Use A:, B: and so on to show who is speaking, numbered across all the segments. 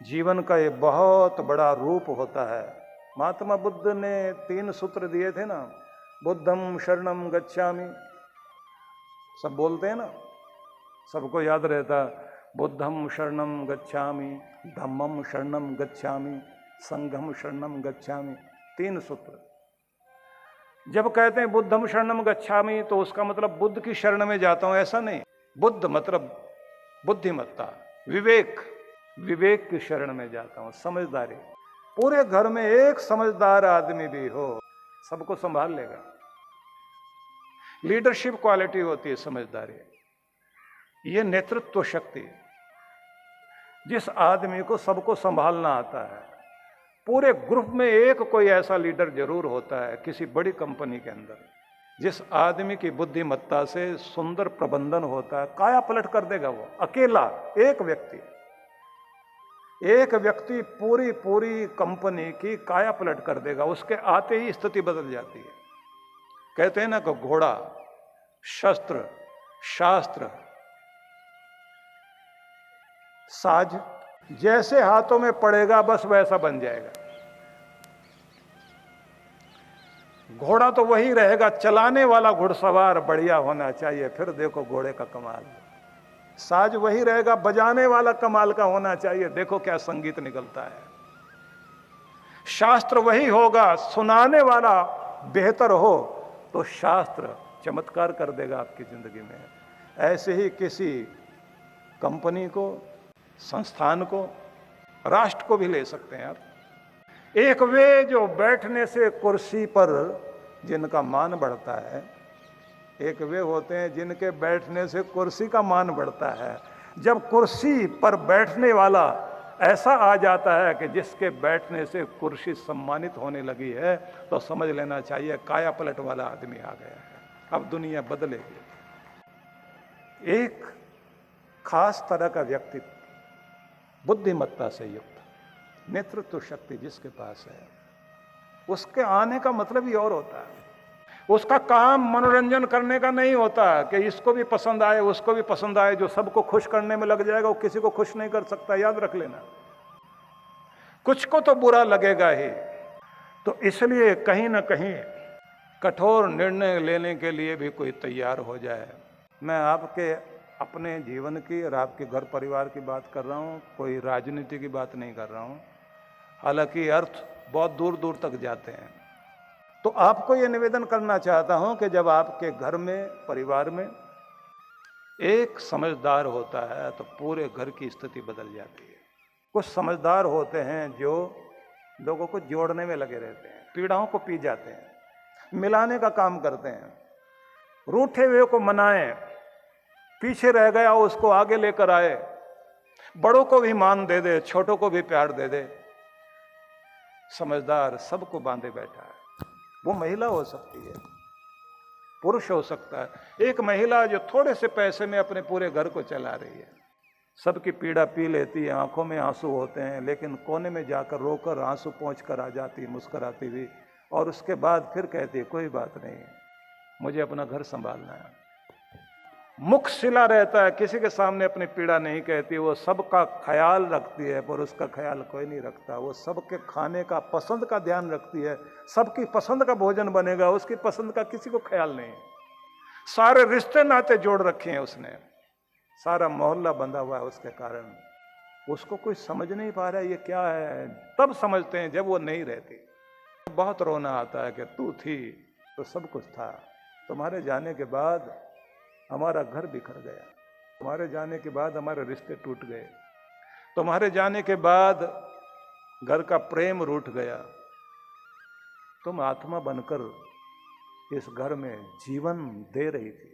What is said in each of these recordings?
A: जीवन का ये बहुत बड़ा रूप होता है। महात्मा बुद्ध ने 3 सूत्र दिए थे ना, बुद्धम शरणम गच्छामि। सब बोलते हैं ना, सबको याद रहता, बुद्धम शरणम गच्छामि, धम्मम शरणम गच्छामि, संघम शरणम गच्छामि। 3 सूत्र। जब कहते हैं बुद्धम शरणम गच्छामि तो उसका मतलब बुद्ध की शरण में जाता हूं, ऐसा नहीं। बुद्ध मतलब बुद्धिमत्ता, विवेक, विवेक की शरण में जाता हूं, समझदारी। पूरे घर में एक समझदार आदमी भी हो, सबको संभाल लेगा। लीडरशिप क्वालिटी होती है समझदारी। ये नेतृत्व शक्ति। जिस आदमी को सबको संभालना आता है, पूरे ग्रुप में एक कोई ऐसा लीडर जरूर होता है किसी बड़ी कंपनी के अंदर, जिस आदमी की बुद्धिमत्ता से सुंदर प्रबंधन होता है। काया पलट कर देगा वो, अकेला एक व्यक्ति। एक व्यक्ति पूरी पूरी कंपनी की काया पलट कर देगा, उसके आते ही स्थिति बदल जाती है। कहते हैं ना कि घोड़ा, शस्त्र, शास्त्र, साज जैसे हाथों में पड़ेगा बस वैसा बन जाएगा। घोड़ा तो वही रहेगा, चलाने वाला घुड़सवार बढ़िया होना चाहिए, फिर देखो घोड़े का कमाल। साज वही रहेगा, बजाने वाला कमाल का होना चाहिए, देखो क्या संगीत निकलता है। शास्त्र वही होगा, सुनाने वाला बेहतर हो तो शास्त्र चमत्कार कर देगा आपकी जिंदगी में। ऐसे ही किसी कंपनी को, संस्थान को, राष्ट्र को भी ले सकते हैं आप। एक वे जो बैठने से कुर्सी पर जिनका मान बढ़ता है, एक वे होते हैं जिनके बैठने से कुर्सी का मान बढ़ता है। जब कुर्सी पर बैठने वाला ऐसा आ जाता है कि जिसके बैठने से कुर्सी सम्मानित होने लगी है, तो समझ लेना चाहिए काया पलट वाला आदमी आ गया है। अब दुनिया बदलेगी। एक खास तरह का व्यक्तित्व, बुद्धिमत्ता से युक्त, नेतृत्व शक्ति जिसके पास है, उसके आने का मतलब ही और होता है। उसका काम मनोरंजन करने का नहीं होता कि इसको भी पसंद आए उसको भी पसंद आए। जो सबको खुश करने में लग जाएगा वो किसी को खुश नहीं कर सकता, याद रख लेना। कुछ को तो बुरा लगेगा ही। तो इसलिए कहीं ना कहीं कठोर निर्णय लेने के लिए भी कोई तैयार हो जाए। मैं आपके अपने जीवन की और आपके घर परिवार की बात कर रहा हूँ, कोई राजनीति की बात नहीं कर रहा हूँ। हालांकि अर्थ बहुत दूर दूर तक जाते हैं। तो आपको ये निवेदन करना चाहता हूं कि जब आपके घर में, परिवार में एक समझदार होता है तो पूरे घर की स्थिति बदल जाती है। कुछ समझदार होते हैं जो लोगों को जोड़ने में लगे रहते हैं, पीड़ाओं को पी जाते हैं, मिलाने का काम करते हैं। रूठे हुए को मनाएं, पीछे रह गया उसको आगे लेकर आए, बड़ों को भी मान दे दे, छोटों को भी प्यार दे दे। समझदार सबको बांधे बैठा है। वो महिला हो सकती है, पुरुष हो सकता है। एक महिला जो थोड़े से पैसे में अपने पूरे घर को चला रही है, सबकी पीड़ा पी लेती है, आंखों में आंसू होते हैं, लेकिन कोने में जाकर रोकर आंसू पोंछ कर आ जाती है मुस्कुराती हुई, और उसके बाद फिर कहती है कोई बात नहीं, मुझे अपना घर संभालना है। मुख सिला रहता है, किसी के सामने अपनी पीड़ा नहीं कहती। वो सबका ख्याल रखती है, पर उसका ख्याल कोई नहीं रखता। वो सबके खाने का, पसंद का ध्यान रखती है, सबकी पसंद का भोजन बनेगा, उसकी पसंद का किसी को ख्याल नहीं। सारे रिश्ते नाते जोड़ रखे हैं उसने, सारा मोहल्ला बंधा हुआ है उसके कारण। उसको कोई समझ नहीं पा रहा है ये क्या है। तब समझते हैं जब वो नहीं रहती। बहुत रोना आता है कि तू थी तो सब कुछ था, तुम्हारे जाने के बाद हमारा घर बिखर गया, तुम्हारे जाने के बाद हमारे रिश्ते टूट गए, तुम्हारे जाने के बाद घर का प्रेम रूठ गया। तुम आत्मा बनकर इस घर में जीवन दे रही थी,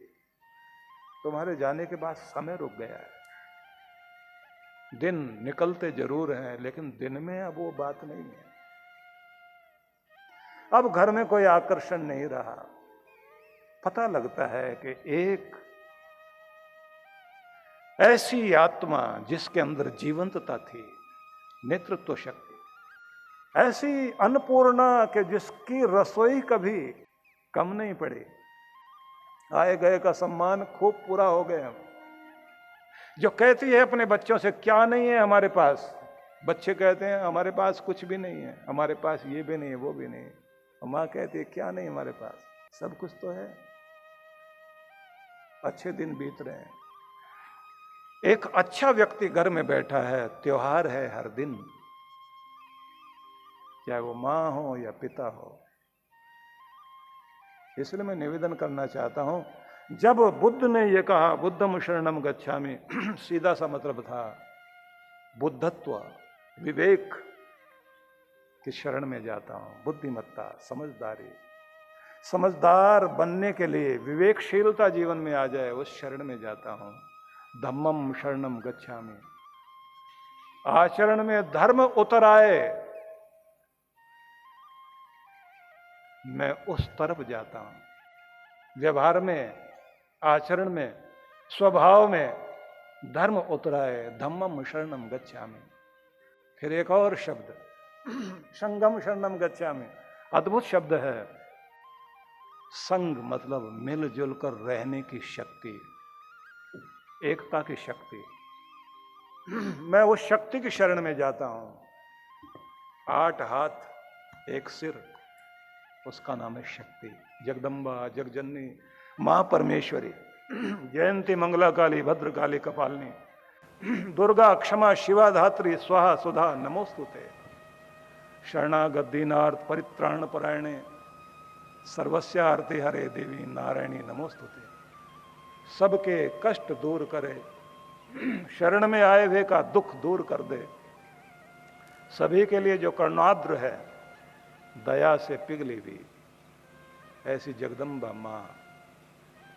A: तुम्हारे जाने के बाद समय रुक गया है। दिन निकलते जरूर हैं, लेकिन दिन में अब वो बात नहीं है। अब घर में कोई आकर्षण नहीं रहा। पता लगता है कि एक ऐसी आत्मा जिसके अंदर जीवंतता थी, नेतृत्व शक्ति, ऐसी अन्नपूर्णा के जिसकी रसोई कभी कम नहीं पड़ी, आए गए का सम्मान खूब पूरा हो गया। जो कहती है अपने बच्चों से क्या नहीं है हमारे पास, बच्चे कहते हैं हमारे पास कुछ भी नहीं है, हमारे पास ये भी नहीं है, वो भी नहीं है। और माँ कहती है क्या नहीं हमारे पास, सब कुछ तो है। अच्छे दिन बीत रहे हैं। एक अच्छा व्यक्ति घर में बैठा है, त्योहार है हर दिन, चाहे वो माँ हो या पिता हो। इसलिए मैं निवेदन करना चाहता हूं, जब बुद्ध ने ये कहा बुद्धम शरणम गच्छामि, सीधा सा मतलब था बुद्धत्व, विवेक की शरण में जाता हूं, बुद्धिमत्ता, समझदारी। समझदार बनने के लिए विवेकशीलता जीवन में आ जाए, उस शरण में जाता हूं। धम्मम शरणम गच्छामि, आचरण में धर्म उतर आए, मैं उस तरफ जाता हूं। व्यवहार में, आचरण में, स्वभाव में धर्म उतराए, धम्मम शरणम गच्छामि। फिर एक और शब्द, संगम शरणम गच्छामि, अद्भुत शब्द है। संग मतलब मिलजुल कर रहने की शक्ति, एकता की शक्ति। मैं उस शक्ति की शरण में जाता हूं। 8 हाथ 1 सिर, उसका नाम है शक्ति। जगदम्बा, जगजननी, मां परमेश्वरी, जयंती, मंगला काली, भद्र काली, कपालिनी, दुर्गा, क्षमा, शिवा, धात्री, स्वाहा, सुधा, नमोस्तुते। शरणागत दीनार्थ परित्राण परायणे, सर्वस्यार्थे हरे देवी नारायणी नमोस्तुते। सबके कष्ट दूर करे, शरण में आए हुए का दुख दूर कर दे। सभी के लिए जो करुणाद्र है, दया से पिघली हुई, ऐसी जगदम्बा मां।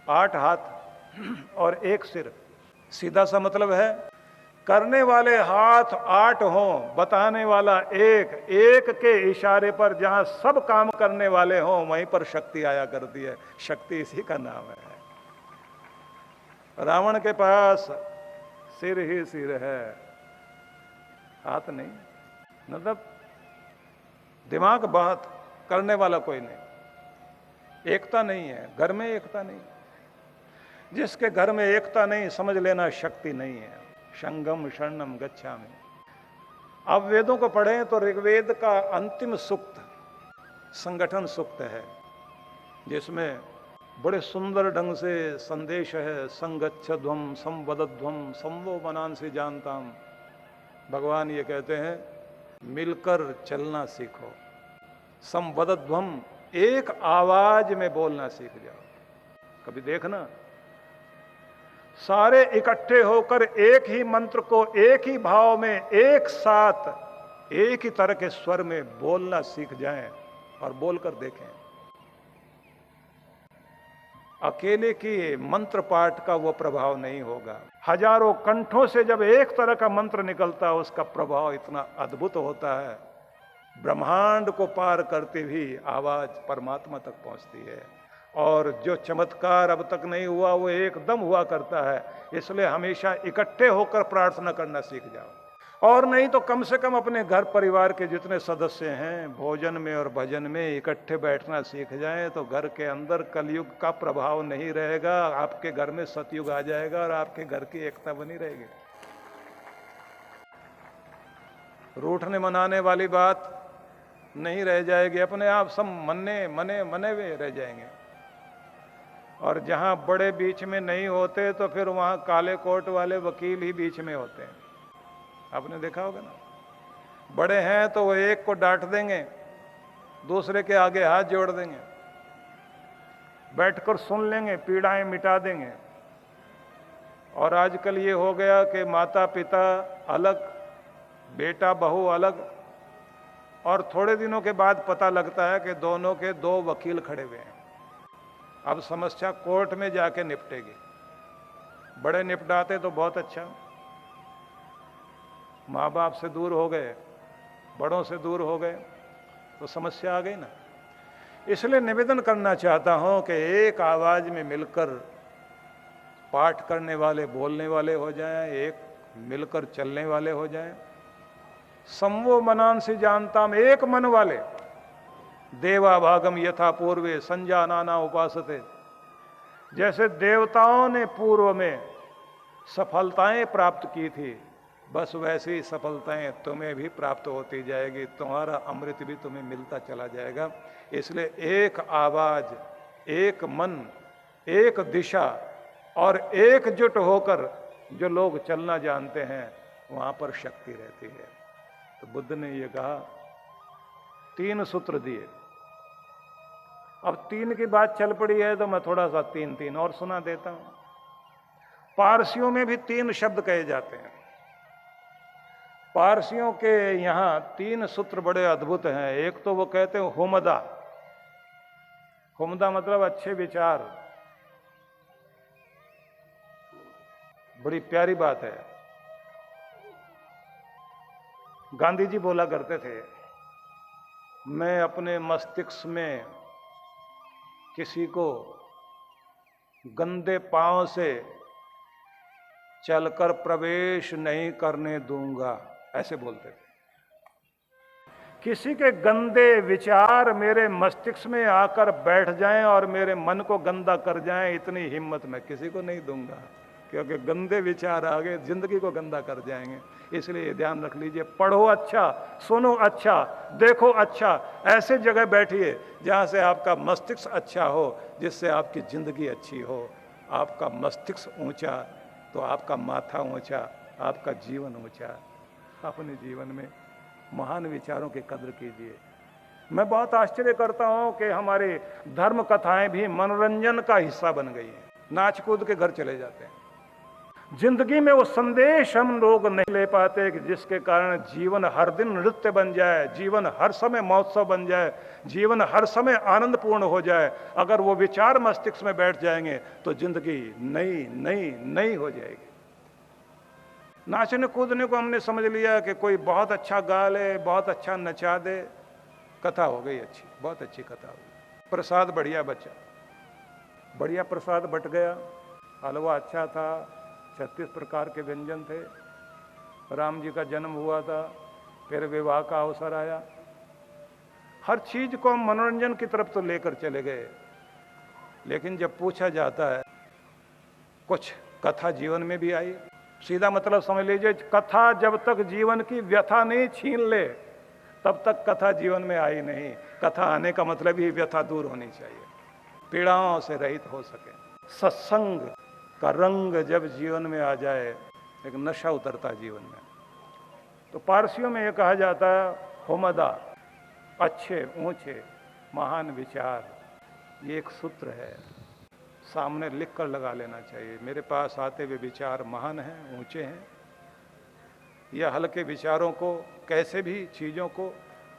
A: 8 हाथ और 1 सिर, सीधा सा मतलब है करने वाले हाथ 8 हों, बताने वाला एक, एक के इशारे पर जहां सब काम करने वाले हों, वहीं पर शक्ति आया करती है। शक्ति इसी का नाम है। रावण के पास सिर ही सिर है, हाथ नहीं। मतलब दिमाग बहुत, करने वाला कोई नहीं। एकता नहीं है घर में, एकता नहीं। जिसके घर में एकता नहीं, समझ लेना शक्ति नहीं है। संगम शरणम गच्छामि। अब वेदों को पढ़ें तो ऋग्वेद का अंतिम सूक्त संगठन सूक्त है, जिसमें बड़े सुंदर ढंग से संदेश है। संगच्छध्वम संवदध्वम संवो मनांसि जानताम। भगवान ये कहते हैं मिलकर चलना सीखो। संवदध्वम, एक आवाज में बोलना सीख जाओ। कभी देखना, सारे इकट्ठे होकर एक ही मंत्र को एक ही भाव में, एक साथ, एक ही तरह के स्वर में बोलना सीख जाएं और बोलकर देखें। अकेले की मंत्र पाठ का वो प्रभाव नहीं होगा। हजारों कंठों से जब एक तरह का मंत्र निकलता है, उसका प्रभाव इतना अद्भुत होता है, ब्रह्मांड को पार करती हुई आवाज परमात्मा तक पहुंचती है। और जो चमत्कार अब तक नहीं हुआ, वो एकदम हुआ करता है। इसलिए हमेशा इकट्ठे होकर प्रार्थना करना सीख जाओ। और नहीं तो कम से कम अपने घर परिवार के जितने सदस्य हैं, भोजन में और भजन में इकट्ठे बैठना सीख जाएं, तो घर के अंदर कलयुग का प्रभाव नहीं रहेगा। आपके घर में सतयुग आ जाएगा और आपके घर की एकता बनी रहेगी। रूठने मनाने वाली बात नहीं रह जाएगी, अपने आप सब मने हुए रह जाएंगे। और जहां बड़े बीच में नहीं होते, तो फिर वहां काले कोट वाले वकील ही बीच में होते हैं। आपने देखा होगा ना, बड़े हैं तो वो एक को डांट देंगे, दूसरे के आगे हाथ जोड़ देंगे, बैठकर सुन लेंगे, पीड़ाएं मिटा देंगे। और आजकल ये हो गया कि माता पिता अलग, बेटा बहू अलग, और थोड़े दिनों के बाद पता लगता है कि दोनों के 2 वकील खड़े हुए हैं। अब समस्या कोर्ट में जाके निपटेगी। बड़े निपटाते तो बहुत अच्छा, माँ बाप से दूर हो गए, बड़ों से दूर हो गए, तो समस्या आ गई ना। इसलिए निवेदन करना चाहता हूं कि एक आवाज में मिलकर पाठ करने वाले, बोलने वाले हो जाएं, एक मिलकर चलने वाले हो जाएं। संवो मनांसि जानताम, एक मन वाले। देवा भागम यथा पूर्वे संजानाना उपासते। जैसे देवताओं ने पूर्व में सफलताएं प्राप्त की थी, बस वैसी ही सफलताएं तुम्हें भी प्राप्त होती जाएगी, तुम्हारा अमृत भी तुम्हें मिलता चला जाएगा। इसलिए एक आवाज, एक मन, एक दिशा और एकजुट होकर जो लोग चलना जानते हैं वहां पर शक्ति रहती है। तो बुद्ध ने ये कहा, 3 सूत्र दिए। अब 3 की बात चल पड़ी है तो मैं थोड़ा सा 3 और सुना देता हूं। पारसियों में भी 3 शब्द कहे जाते हैं। पारसियों के यहां 3 सूत्र बड़े अद्भुत हैं। एक तो वो कहते हैं हुमदा। हुमदा मतलब अच्छे विचार। बड़ी प्यारी बात है। गांधी जी बोला करते थे, मैं अपने मस्तिष्क में किसी को गंदे पांव से चलकर प्रवेश नहीं करने दूंगा, ऐसे बोलते थे। किसी के गंदे विचार मेरे मस्तिष्क में आकर बैठ जाएं और मेरे मन को गंदा कर जाएं, इतनी हिम्मत मैं किसी को नहीं दूंगा, क्योंकि गंदे विचार आगे जिंदगी को गंदा कर जाएंगे। इसलिए ध्यान रख लीजिए, पढ़ो अच्छा, सुनो अच्छा, देखो अच्छा, ऐसे जगह बैठिए जहां से आपका मस्तिष्क अच्छा हो, जिससे आपकी जिंदगी अच्छी हो। आपका मस्तिष्क ऊंचा तो आपका माथा ऊंचा, आपका जीवन ऊंचा। अपने जीवन में महान विचारों की कद्र कीजिए। मैं बहुत आश्चर्य करता हूं कि हमारी धर्म कथाएं भी मनोरंजन का हिस्सा बन गई हैं। नाच कूद के घर चले जाते हैं। जिंदगी में वो संदेश हम लोग नहीं ले पाते कि जिसके कारण जीवन हर दिन नृत्य बन जाए, जीवन हर समय महोत्सव बन जाए, जीवन हर समय आनंदपूर्ण हो जाए। अगर वो विचार मस्तिष्क में बैठ जाएंगे तो जिंदगी नई नई नई हो जाएगी। नाचने कूदने को हमने समझ लिया कि कोई बहुत अच्छा गा ले, बहुत अच्छा नचा दे, कथा हो गई अच्छी, बहुत अच्छी कथा हो गई। प्रसाद बढ़िया बचा, बढ़िया प्रसाद बट गया। हलवा अच्छा था, 36 प्रकार के व्यंजन थे। राम जी का जन्म हुआ था, फिर विवाह का अवसर आया। हर चीज को हम मनोरंजन की तरफ तो लेकर चले गए, लेकिन जब पूछा जाता है कुछ कथा जीवन में भी आई। सीधा मतलब समझ लीजिए, कथा जब तक जीवन की व्यथा नहीं छीन ले तब तक कथा जीवन में आई नहीं। कथा आने का मतलब ही व्यथा दूर होनी चाहिए, पीड़ाओं से रहित हो सके। सत्संग का रंग जब जीवन में आ जाए, एक नशा उतरता जीवन में। तो पारसियों में यह कहा जाता है हुमदा, अच्छे ऊंचे महान विचार। ये एक सूत्र है, सामने लिख कर लगा लेना चाहिए। मेरे पास आते हुए विचार महान हैं, ऊंचे हैं। यह हल्के विचारों को, कैसे भी चीज़ों को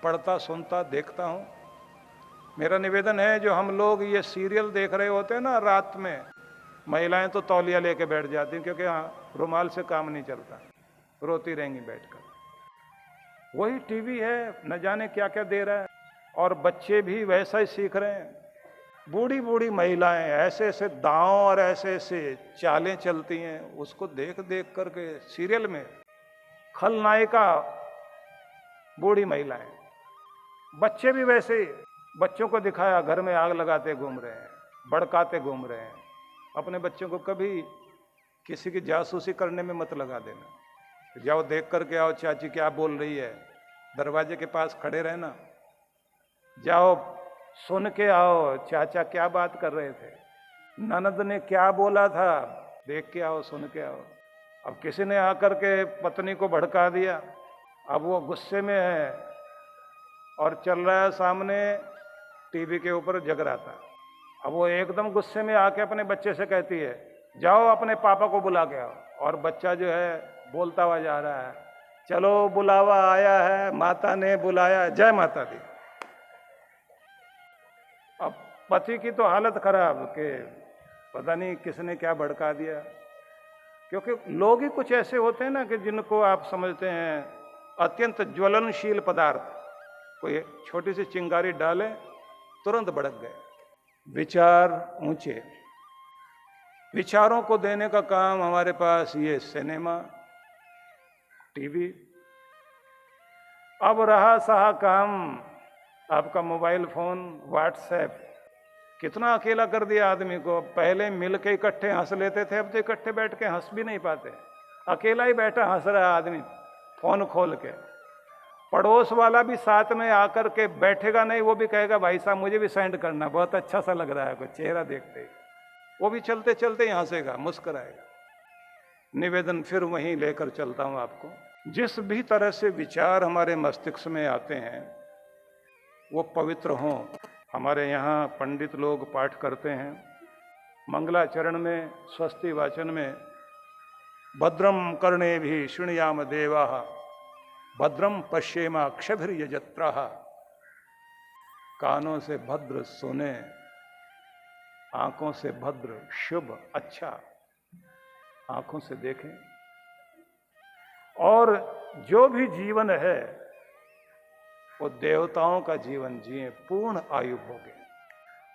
A: पढ़ता सुनता देखता हूँ। मेरा निवेदन है, जो हम लोग ये सीरियल देख रहे होते हैं ना रात में, महिलाएं तो तौलिया लेके बैठ जाती हैं, क्योंकि हाँ रुमाल से काम नहीं चलता, रोती रहेंगी बैठकर। वही टीवी है, न जाने क्या क्या दे रहा है, और बच्चे भी वैसा ही सीख रहे हैं। बूढ़ी बूढ़ी महिलाएं ऐसे ऐसे दांव और ऐसे ऐसे चालें चलती हैं, उसको देख देख करके सीरियल में खलनायिका बूढ़ी महिलाएं। बच्चे भी वैसे ही, बच्चों को दिखाया घर में आग लगाते घूम रहे हैं, भड़काते घूम रहे हैं। अपने बच्चों को कभी किसी की जासूसी करने में मत लगा देना। जाओ देख करके आओ चाची क्या बोल रही है, दरवाजे के पास खड़े रहना। जाओ सुन के आओ चाचा क्या बात कर रहे थे, ननद ने क्या बोला था, देख के आओ, सुन के आओ। अब किसी ने आकर के पत्नी को भड़का दिया, अब वो गुस्से में है और चल रहा है सामने टीवी के ऊपर जगराता। अब वो एकदम गुस्से में आके अपने बच्चे से कहती है, जाओ अपने पापा को बुला के आओ। और बच्चा जो है बोलता हुआ जा रहा है, चलो बुलावा आया है, माता ने बुलाया, जय माता दी। अब पति की तो हालत खराब कि पता नहीं किसने क्या भड़का दिया। क्योंकि लोग ही कुछ ऐसे होते हैं ना कि जिनको आप समझते हैं अत्यंत ज्वलनशील पदार्थ, कोई छोटी सी चिंगारी डाले तुरंत भड़क गए। विचार ऊंचे, विचारों को देने का काम हमारे पास ये सिनेमा, टीवी। अब रहा सहा काम आपका मोबाइल फोन, व्हाट्सएप, कितना अकेला कर दिया आदमी को। पहले मिल के इकट्ठे हंस लेते थे, अब तो इकट्ठे बैठ के हंस भी नहीं पाते। अकेला ही बैठा हंस रहा है आदमी फोन खोल के, पड़ोस वाला भी साथ में आकर के बैठेगा नहीं, वो भी कहेगा भाई साहब मुझे भी सेंड करना, बहुत अच्छा सा लग रहा है, कोई चेहरा देखते ही वो भी चलते चलते ही हंसेगा, मुस्कुराएगा। निवेदन फिर वहीं लेकर चलता हूं आपको, जिस भी तरह से विचार हमारे मस्तिष्क में आते हैं वो पवित्र हों। हमारे यहाँ पंडित लोग पाठ करते हैं मंगलाचरण में, स्वस्ति वाचन में, भद्रम कर्णे भी शृणुयाम देवा भद्रम पश्येमा अक्षभिर्यजत्राः, कानों से भद्र सुने, आंखों से भद्र शुभ अच्छा आंखों से देखें, और जो भी जीवन है वो देवताओं का जीवन जिए, पूर्ण आयु भोगे।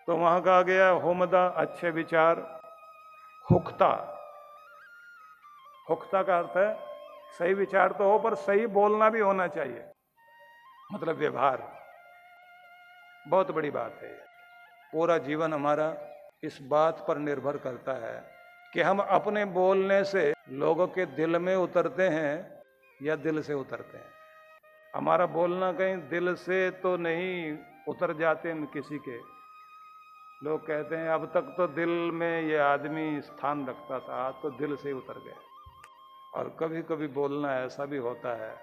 A: तो वहां कहा गया होमदा अच्छे विचार, हुक्ता, हुक्ता का अर्थ है सही विचार तो हो पर सही बोलना भी होना चाहिए, मतलब व्यवहार, बहुत बड़ी बात है। पूरा जीवन हमारा इस बात पर निर्भर करता है कि हम अपने बोलने से लोगों के दिल में उतरते हैं या दिल से उतरते हैं। हमारा बोलना कहीं दिल से तो नहीं उतर जाते हम किसी के, लोग कहते हैं अब तक तो दिल में ये आदमी स्थान रखता था, तो दिल से उतर गया। और कभी कभी बोलना ऐसा भी होता है,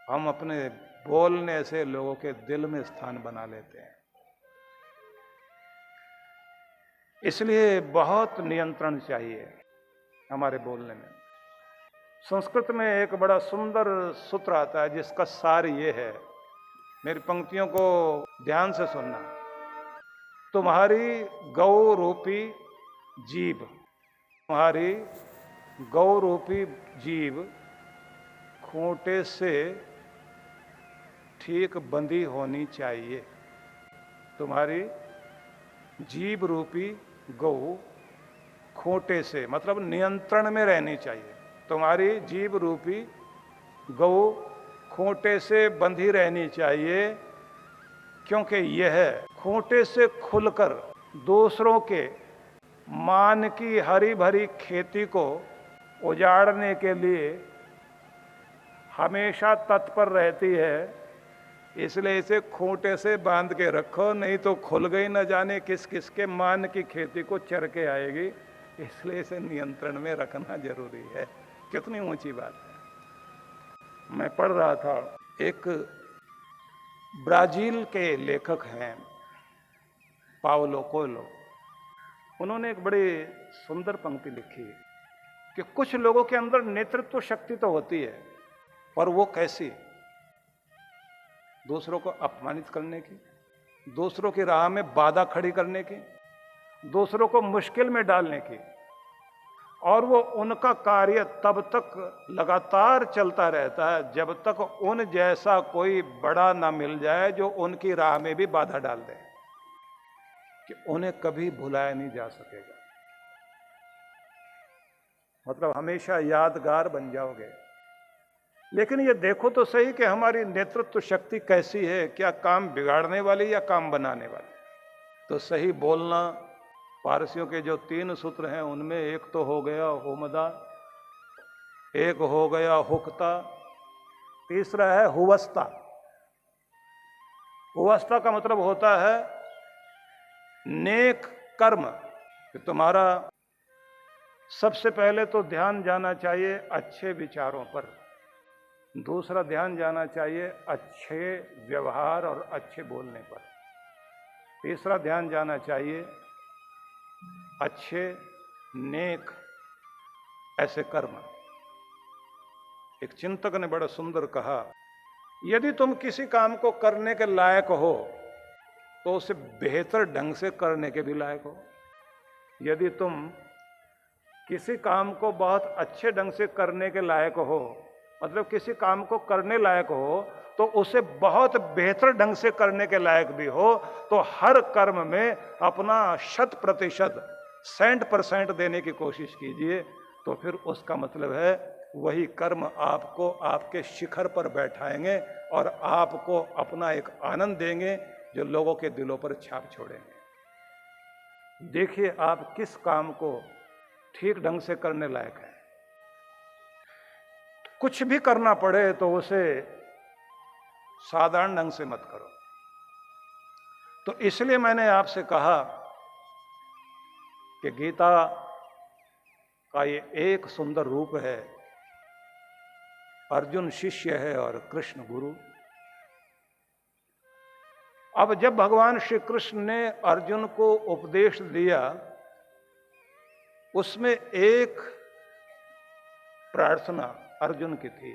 A: हम अपने बोलने से लोगों के दिल में स्थान बना लेते हैं। इसलिए बहुत नियंत्रण चाहिए हमारे बोलने में। संस्कृत में एक बड़ा सुंदर सूत्र आता है जिसका सार ये है, मेरी पंक्तियों को ध्यान से सुनना। तुम्हारी गौ रूपी जीभ, तुम्हारी गौ रूपी जीभ खूंटे से ठीक बंधी होनी चाहिए। तुम्हारी जीभ रूपी गौ खूंटे से मतलब नियंत्रण में रहनी चाहिए। तुम्हारी जीभ रूपी गौ खूंटे से बंधी रहनी चाहिए, क्योंकि यह खूंटे से खुलकर दूसरों के मान की हरी भरी खेती को उजाड़ने के लिए हमेशा तत्पर रहती है। इसलिए इसे खूंटे से बांध के रखो, नहीं तो खुल गई न जाने किस किस के मान की खेती को चर के आएगी। इसलिए इसे नियंत्रण में रखना जरूरी है। कितनी ऊंची बात है। मैं पढ़ रहा था, एक ब्राजील के लेखक हैं पाओलो कोएल्हो, उन्होंने एक बड़ी सुंदर पंक्ति लिखी है कि कुछ लोगों के अंदर नेतृत्व शक्ति तो होती है, पर वो कैसी? दूसरों को अपमानित करने की, दूसरों की राह में बाधा खड़ी करने की, दूसरों को मुश्किल में डालने की। और वो उनका कार्य तब तक लगातार चलता रहता है जब तक उन जैसा कोई बड़ा ना मिल जाए जो उनकी राह में भी बाधा डाल दे, कि उन्हें कभी भुलाया नहीं जा सकेगा। मतलब हमेशा यादगार बन जाओगे। लेकिन ये देखो तो सही कि हमारी नेतृत्व शक्ति कैसी है, क्या काम बिगाड़ने वाली या काम बनाने वाली? तो सही बोलना, पारसियों के जो 3 सूत्र हैं उनमें एक तो हो गया होमदा, एक हो गया हुक्ता, तीसरा है हुवस्ता। हुवस्ता का मतलब होता है नेक कर्म, कि तुम्हारा सबसे पहले तो ध्यान जाना चाहिए अच्छे विचारों पर, दूसरा ध्यान जाना चाहिए अच्छे व्यवहार और अच्छे बोलने पर, तीसरा ध्यान जाना चाहिए अच्छे नेक ऐसे कर्म। एक चिंतक ने बड़ा सुंदर कहा, यदि तुम किसी काम को करने के लायक हो तो उसे बेहतर ढंग से करने के भी लायक हो। यदि तुम किसी काम को बहुत अच्छे ढंग से करने के लायक हो, मतलब किसी काम को करने लायक हो, तो उसे बहुत बेहतर ढंग से करने के लायक भी हो, तो हर कर्म में अपना 100% 100% देने की कोशिश कीजिए। तो फिर उसका मतलब है वही कर्म आपको आपके शिखर पर बैठाएंगे और आपको अपना एक आनंद देंगे जो लोगों के दिलों पर छाप छोड़ेंगे। देखिए आप किस काम को ठीक ढंग से करने लायक है। कुछ भी करना पड़े तो उसे साधारण ढंग से मत करो। तो इसलिए मैंने आपसे कहा कि गीता का ये एक सुंदर रूप है, अर्जुन शिष्य है और कृष्ण गुरु। अब जब भगवान श्री कृष्ण ने अर्जुन को उपदेश दिया, उसमें एक प्रार्थना अर्जुन की थी।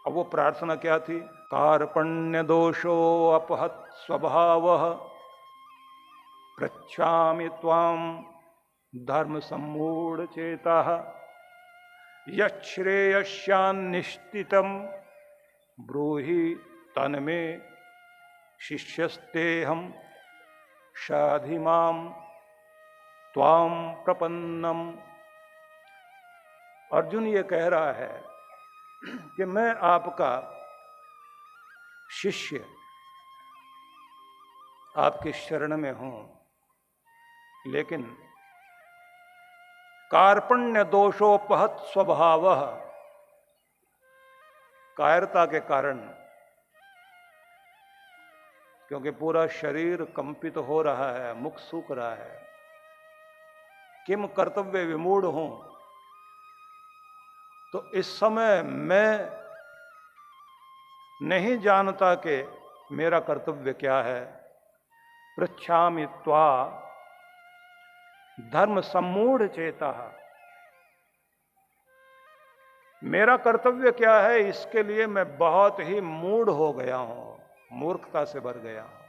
A: अब वो प्रार्थना क्या थी? कार्पण्य दोषो अपहत स्वभावः पृच्छामि त्वाम धर्म सम्मूढ़ चेताः यच्छ्रेयस्यान्निश्चितं ब्रूहि तन्मे शिष्यस्तेहं शाधि मां त्वां प्रपन्नम। अर्जुन ये कह रहा है कि मैं आपका शिष्य, आपकी शरण में हूं, लेकिन कार्पण्य दोषोपहत स्वभावः, कायरता के कारण, क्योंकि पूरा शरीर कंपित हो रहा है, मुख सूख रहा है, किम कर्तव्य विमूढ़ हूं, तो इस समय मैं नहीं जानता कि मेरा कर्तव्य क्या है। पृच्छामि त्वा धर्म सम्मूढ़ चेता, मेरा कर्तव्य क्या है, इसके लिए मैं बहुत ही मूढ़ हो गया हूं, मूर्खता से भर गया हूं।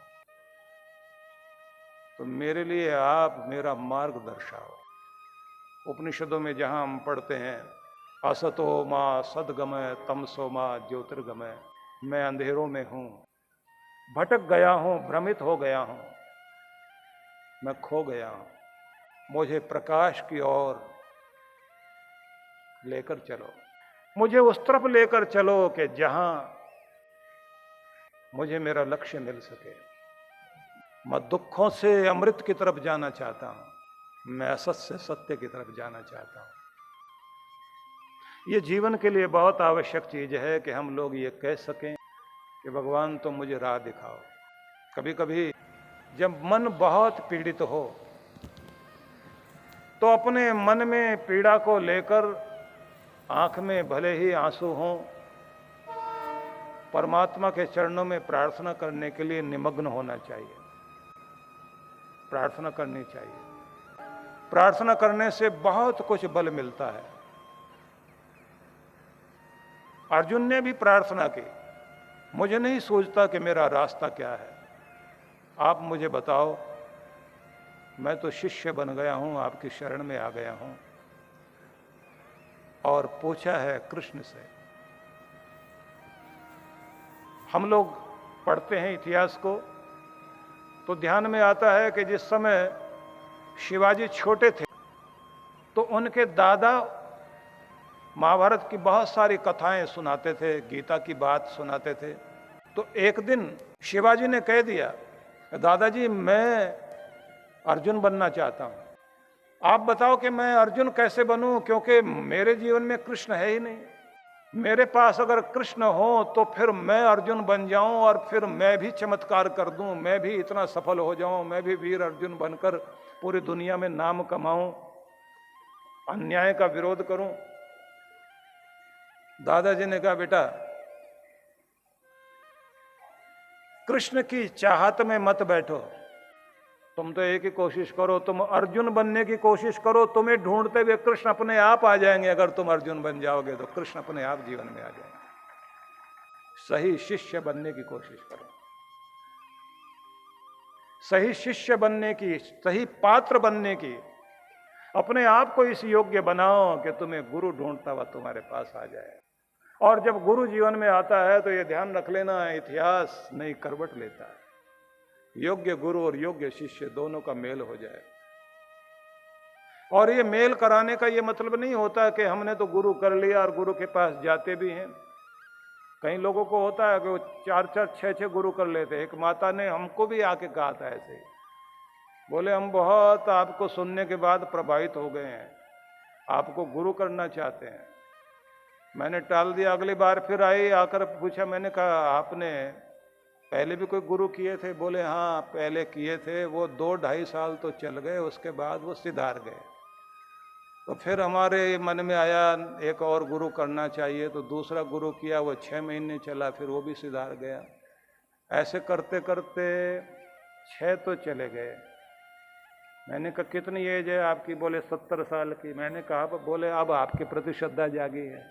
A: तो मेरे लिए आप मेरा मार्ग दर्शाओ। उपनिषदों में जहां हम पढ़ते हैं असतो मां सदगमय तमसो मां ज्योतिर्गमय, मैं अंधेरों में हूं, भटक गया हूं, भ्रमित हो गया हूं, मैं खो गया हूं, मुझे प्रकाश की ओर लेकर चलो, मुझे उस तरफ लेकर चलो कि जहां मुझे मेरा लक्ष्य मिल सके। मैं दुखों से अमृत की तरफ जाना चाहता हूं, मैं असत से सत्य की तरफ जाना चाहता हूं। ये जीवन के लिए बहुत आवश्यक चीज है कि हम लोग ये कह सकें कि भगवान तुम मुझे राह दिखाओ। कभी कभी जब मन बहुत पीड़ित हो तो अपने मन में पीड़ा को लेकर आंख में भले ही आंसू हों, परमात्मा के चरणों में प्रार्थना करने के लिए निमग्न होना चाहिए, प्रार्थना करनी चाहिए। प्रार्थना करने से बहुत कुछ बल मिलता है। अर्जुन ने भी प्रार्थना की, मुझे नहीं सोचता कि मेरा रास्ता क्या है, आप मुझे बताओ, मैं तो शिष्य बन गया हूं, आपकी शरण में आ गया हूं। और पूछा है कृष्ण से। हम लोग पढ़ते हैं इतिहास को तो ध्यान में आता है कि जिस समय शिवाजी छोटे थे तो उनके दादा महाभारत की बहुत सारी कथाएं सुनाते थे, गीता की बात सुनाते थे। तो एक दिन शिवाजी ने कह दिया, दादाजी मैं अर्जुन बनना चाहता हूं, आप बताओ कि मैं अर्जुन कैसे बनूं, क्योंकि मेरे जीवन में कृष्ण है ही नहीं। मेरे पास अगर कृष्ण हो तो फिर मैं अर्जुन बन जाऊं और फिर मैं भी चमत्कार कर दूं, मैं भी इतना सफल हो जाऊं, मैं भी वीर अर्जुन बनकर पूरी दुनिया में नाम कमाऊं, अन्याय का विरोध करूं। दादाजी ने कहा, बेटा कृष्ण की चाहत में मत बैठो, तुम तो एक ही कोशिश करो, तुम अर्जुन बनने की कोशिश करो। तुम्हें ढूंढते हुए कृष्ण अपने आप आ जाएंगे। अगर तुम अर्जुन बन जाओगे तो कृष्ण अपने आप जीवन में आ जाएंगे। सही शिष्य बनने की कोशिश करो, सही शिष्य बनने की, सही पात्र बनने की, अपने आप को इस योग्य बनाओ कि तुम्हें गुरु ढूंढता हुआ तुम्हारे पास आ जाए। और जब गुरु जीवन में आता है तो यह ध्यान रख लेना, इतिहास नई करवट लेता है। योग्य गुरु और योग्य शिष्य दोनों का मेल हो जाए। और ये मेल कराने का ये मतलब नहीं होता कि हमने तो गुरु कर लिया और गुरु के पास जाते भी हैं। कई लोगों को होता है कि वो 4-4, 6-6 गुरु कर लेते। एक माता ने हमको भी आके कहा था ऐसे ही, बोले हम बहुत आपको सुनने के बाद प्रभावित हो गए हैं, आपको गुरु करना चाहते हैं। मैंने टाल दिया। अगली बार फिर आई, आकर पूछा। मैंने कहा आपने पहले भी कोई गुरु किए थे? बोले हाँ पहले किए थे, वो 2-2.5 साल तो चल गए, उसके बाद वो सिधार गए। तो फिर हमारे मन में आया एक और गुरु करना चाहिए, तो दूसरा गुरु किया, वो 6 महीने चला, फिर वो भी सिधार गया। ऐसे करते करते 6 तो चले गए। मैंने कहा कितनी एज है आपकी? बोले 70 साल की। मैंने कहा बोले अब आपके प्रति श्रद्धा जागी है।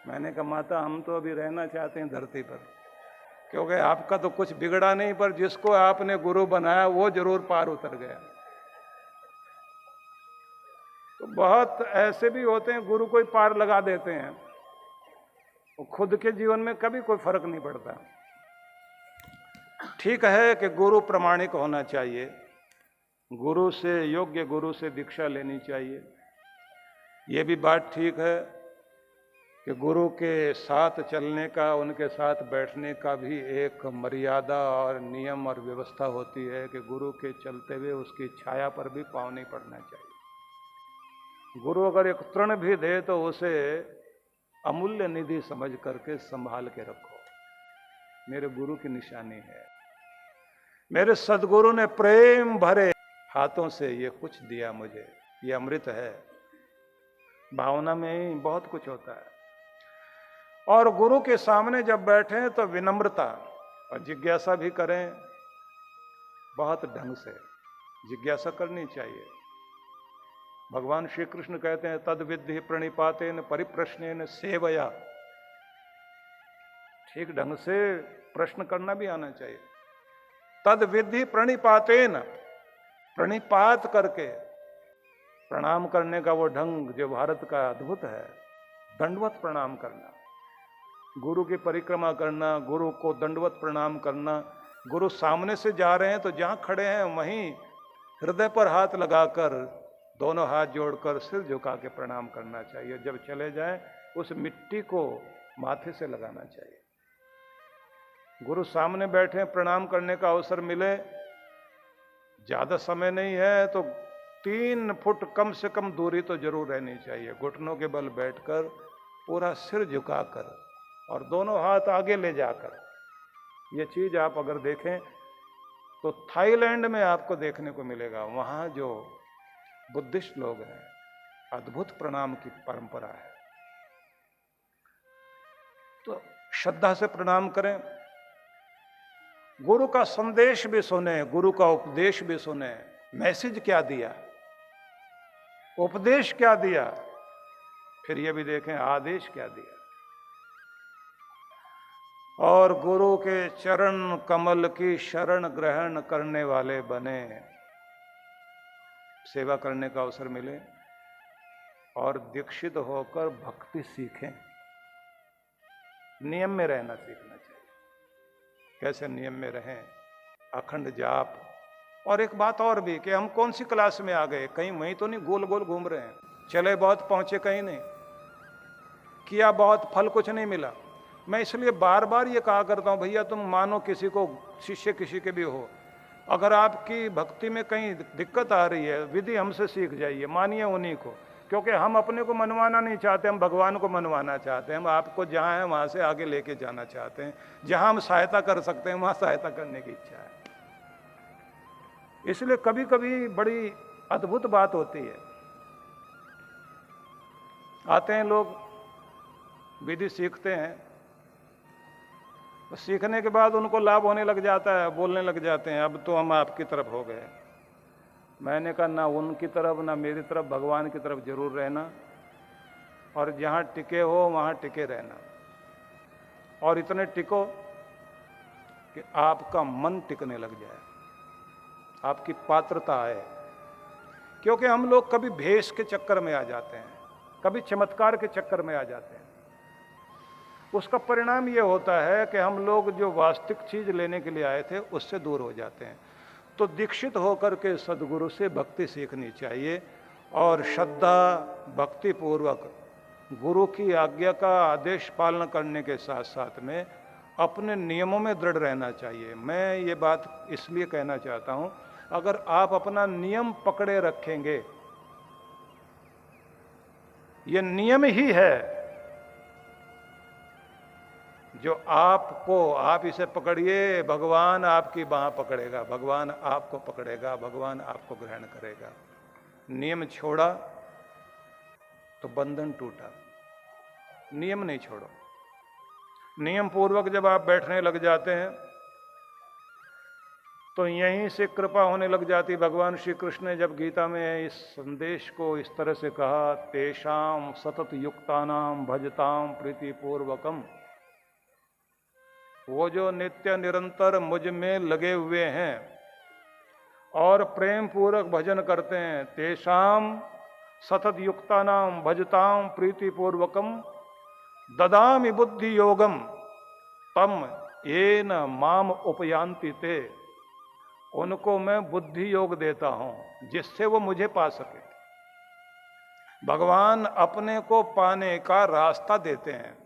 A: मैंने कहा माता हम तो अभी रहना चाहते हैं धरती पर, क्योंकि आपका तो कुछ बिगड़ा नहीं, पर जिसको आपने गुरु बनाया वो जरूर पार उतर गया। तो बहुत ऐसे भी होते हैं गुरु कोई पार लगा देते हैं, वो खुद के जीवन में कभी कोई फर्क नहीं पड़ता। ठीक है कि गुरु प्रामाणिक होना चाहिए, गुरु से, योग्य गुरु से दीक्षा लेनी चाहिए। ये भी बात ठीक है कि गुरु के साथ चलने का, उनके साथ बैठने का भी एक मर्यादा और नियम और व्यवस्था होती है कि गुरु के चलते हुए उसकी छाया पर भी पाँव नहीं पड़ना चाहिए। गुरु अगर एक तृण भी दे तो उसे अमूल्य निधि समझ करके संभाल के रखो। मेरे गुरु की निशानी है। मेरे सदगुरु ने प्रेम भरे हाथों से ये कुछ दिया मुझे, ये अमृत है। भावना में ही बहुत कुछ होता है। और गुरु के सामने जब बैठे तो विनम्रता और जिज्ञासा भी करें, बहुत ढंग से जिज्ञासा करनी चाहिए। भगवान श्री कृष्ण कहते हैं तद विद्धि प्रणिपातेन परिप्रश्नेन सेवया। ठीक ढंग से प्रश्न करना भी आना चाहिए। तद विद्धि प्रणिपातेन, प्रणिपात करके प्रणाम करने का वो ढंग जो भारत का अद्भुत है, दंडवत प्रणाम करना, गुरु की परिक्रमा करना, गुरु को दंडवत प्रणाम करना। गुरु सामने से जा रहे हैं तो जहां खड़े हैं वहीं हृदय पर हाथ लगाकर, दोनों हाथ जोड़कर सिर झुका के प्रणाम करना चाहिए। जब चले जाएं उस मिट्टी को माथे से लगाना चाहिए। गुरु सामने बैठे, प्रणाम करने का अवसर मिले, ज्यादा समय नहीं है तो 3 फुट कम से कम दूरी तो जरूर रहनी चाहिए। घुटनों के बल बैठकर, पूरा सिर झुकाकर और दोनों हाथ आगे ले जाकर। ये चीज आप अगर देखें तो थाईलैंड में आपको देखने को मिलेगा। वहां जो बुद्धिस्ट लोग हैं, अद्भुत प्रणाम की परंपरा है। तो श्रद्धा से प्रणाम करें, गुरु का संदेश भी सुने, गुरु का उपदेश भी सुने। मैसेज क्या दिया, उपदेश क्या दिया, फिर ये भी देखें आदेश क्या दिया। और गुरु के चरण कमल की शरण ग्रहण करने वाले बने, सेवा करने का अवसर मिले और दीक्षित होकर भक्ति सीखें। नियम में रहना सीखना चाहिए। कैसे नियम में रहें? अखंड जाप। और एक बात और भी कि हम कौन सी क्लास में आ गए, कहीं वहीं तो नहीं गोल गोल घूम रहे हैं। चले बहुत, पहुंचे कहीं नहीं, किया बहुत, फल कुछ नहीं मिला। मैं इसलिए बार बार ये कहा करता हूं, भैया तुम मानो किसी को, शिष्य किसी के भी हो, अगर आपकी भक्ति में कहीं दिक्कत आ रही है, विधि हमसे सीख जाइए, मानिए उन्हीं को। क्योंकि हम अपने को मनवाना नहीं चाहते, हम भगवान को मनवाना चाहते हैं। हम आपको जहाँ है वहाँ से आगे लेके जाना चाहते हैं। जहाँ हम सहायता कर सकते हैं वहाँ सहायता करने की इच्छा है। इसलिए कभी कभी बड़ी अद्भुत बात होती है। आते हैं लोग, विधि सीखते हैं, तो सीखने के बाद उनको लाभ होने लग जाता है, बोलने लग जाते हैं अब तो हम आपकी तरफ हो गए। मैंने कहा ना उनकी तरफ ना मेरी तरफ, भगवान की तरफ जरूर रहना, और जहाँ टिके हो वहाँ टिके रहना। और इतने टिको कि आपका मन टिकने लग जाए, आपकी पात्रता आए। क्योंकि हम लोग कभी भेष के चक्कर में आ जाते हैं, कभी चमत्कार के चक्कर में आ जाते हैं। उसका परिणाम ये होता है कि हम लोग जो वास्तविक चीज लेने के लिए आए थे उससे दूर हो जाते हैं। तो दीक्षित होकर के सदगुरु से भक्ति सीखनी चाहिए और श्रद्धा भक्ति पूर्वक गुरु की आज्ञा का आदेश पालन करने के साथ साथ में अपने नियमों में दृढ़ रहना चाहिए। मैं ये बात इसलिए कहना चाहता हूं, अगर आप अपना नियम पकड़े रखेंगे, ये नियम ही है जो आपको, आप इसे पकड़िए, भगवान आपकी बाह पकड़ेगा, भगवान आपको पकड़ेगा, भगवान आपको ग्रहण करेगा। नियम छोड़ा तो बंधन टूटा। नियम नहीं छोड़ो। नियम पूर्वक जब आप बैठने लग जाते हैं तो यहीं से कृपा होने लग जाती। भगवान श्री कृष्ण ने जब गीता में इस संदेश को इस तरह से कहा, तेषाम सतत युक्तानाम भजताम प्रीतिपूर्वकम, वो जो नित्य निरंतर मुझ में लगे हुए हैं और प्रेम पूर्वक भजन करते हैं, तेषाम सतत युक्तानाम भजताम प्रीतिपूर्वकम ददामि बुद्धि योगम तम येन माम उपयांति ते, उनको मैं बुद्धि योग देता हूं जिससे वो मुझे पा सके। भगवान अपने को पाने का रास्ता देते हैं।